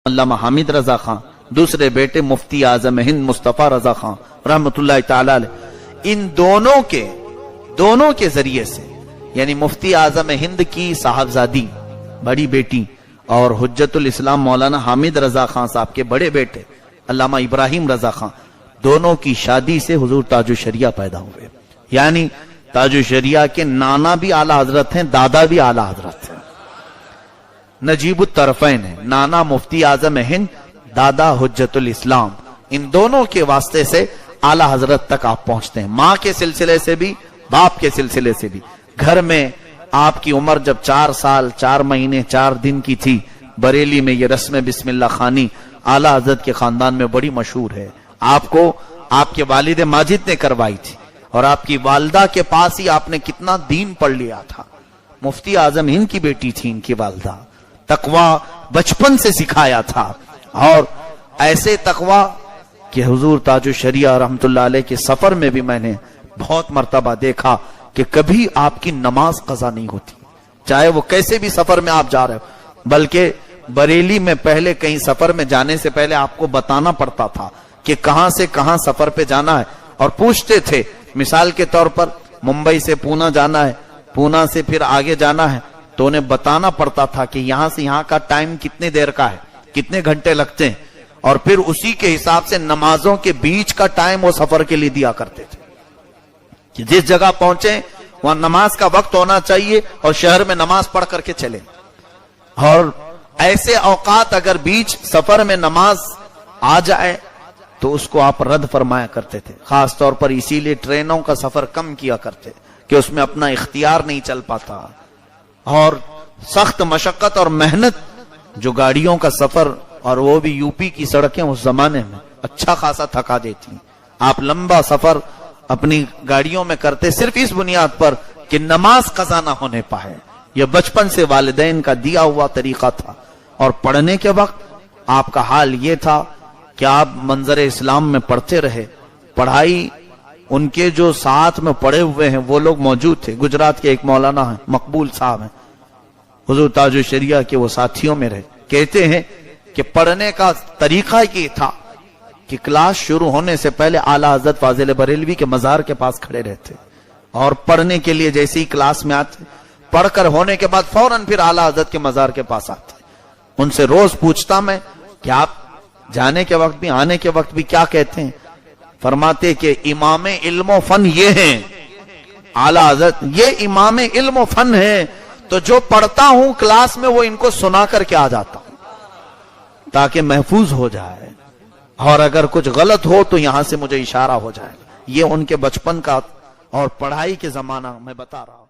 علامہ حامد رضا خان، دوسرے بیٹے مفتی اعظم ہند مصطفیٰ رضا خان رحمت اللہ تعالی علیہ، ان دونوں کے ذریعے سے، یعنی مفتی اعظم ہند کی صاحبزادی بڑی بیٹی اور حجت الاسلام مولانا حامد رضا خان صاحب کے بڑے بیٹے علامہ ابراہیم رضا خان، دونوں کی شادی سے حضور تاج الشریعہ پیدا ہوئے. یعنی تاج الشریعہ کے نانا بھی اعلیٰ حضرت ہیں، دادا بھی اعلیٰ حضرت ہیں، نجیب الطرفین ہیں، نانا مفتی اعظم ہند، دادا حجت الاسلام. ان دونوں کے واسطے سے اعلیٰ حضرت تک آپ پہنچتے ہیں، ماں کے سلسلے سے بھی، باپ کے سلسلے سے بھی. گھر میں آپ کی عمر جب 4 سال 4 مہینے 4 دن کی تھی، بریلی میں یہ رسم بسم اللہ خانی اعلیٰ حضرت کے خاندان میں بڑی مشہور ہے. آپ کو آپ کے والد ماجد نے کروائی تھی، اور آپ کی والدہ کے پاس ہی آپ نے کتنا دین پڑھ لیا تھا. مفتی اعظم ہند کی بیٹی تھی ان کی والدہ، تقوی بچپن سے سکھایا تھا، اور ایسے تقوی کہ حضور تاج الشریعہ رحمت اللہ علیہ کے سفر میں بھی میں نے بہت مرتبہ دیکھا کہ کبھی آپ کی نماز قضا نہیں ہوتی، چاہے وہ کیسے بھی سفر میں آپ جا رہے ہو. بلکہ بریلی میں پہلے کہیں سفر میں جانے سے پہلے آپ کو بتانا پڑتا تھا کہ کہاں سے کہاں سفر پہ جانا ہے، اور پوچھتے تھے. مثال کے طور پر ممبئی سے پونا جانا ہے، پونا سے پھر آگے جانا ہے، تو انہیں بتانا پڑتا تھا کہ یہاں سے یہاں کا ٹائم کتنے دیر کا ہے، کتنے گھنٹے لگتے ہیں، اور پھر اسی کے حساب سے نمازوں کے بیچ کا ٹائم وہ سفر کے لیے دیا کرتے تھے کہ جس جگہ پہنچے وہاں نماز کا وقت ہونا چاہیے اور شہر میں نماز پڑھ کر کے چلے. اور ایسے اوقات اگر بیچ سفر میں نماز آ جائے تو اس کو آپ رد فرمایا کرتے تھے. خاص طور پر اسی لیے ٹرینوں کا سفر کم کیا کرتے کہ اس میں اپنا اختیار نہیں چل پاتا، اور سخت مشقت اور محنت جو گاڑیوں کا سفر، اور وہ بھی یو پی کی سڑکیں اس زمانے میں اچھا خاصا تھکا دیتی. آپ لمبا سفر اپنی گاڑیوں میں کرتے صرف اس بنیاد پر کہ نماز قضا نہ ہونے پائے. یہ بچپن سے والدین کا دیا ہوا طریقہ تھا. اور پڑھنے کے وقت آپ کا حال یہ تھا کہ آپ منظر اسلام میں پڑھتے رہے. پڑھائی ان کے جو ساتھ میں پڑھے ہوئے ہیں وہ لوگ موجود تھے. گجرات کے ایک مولانا ہیں مقبول صاحب ہیں، حضور تاج الشریعہ کے وہ ساتھیوں میں رہے. کہتے ہیں کہ پڑھنے کا طریقہ یہ تھا کہ کلاس شروع ہونے سے پہلے اعلیٰ حضرت فاضل بریلوی کے مزار کے پاس کھڑے رہتے، اور پڑھنے کے لیے جیسے ہی کلاس میں آتے، پڑھ کر ہونے کے بعد فوراً پھر اعلیٰ حضرت کے مزار کے پاس آتے. ان سے روز پوچھتا میں کہ آپ جانے کے وقت بھی آنے کے وقت بھی کیا کہتے ہیں؟ فرماتے کہ امام علم و فن یہ ہیں اعلیٰ حضرت، یہ امام علم و فن ہے، تو جو پڑھتا ہوں کلاس میں وہ ان کو سنا کر کے آ جاتا ہوں تاکہ محفوظ ہو جائے، اور اگر کچھ غلط ہو تو یہاں سے مجھے اشارہ ہو جائے. یہ ان کے بچپن کا اور پڑھائی کے زمانہ میں بتا رہا ہوں.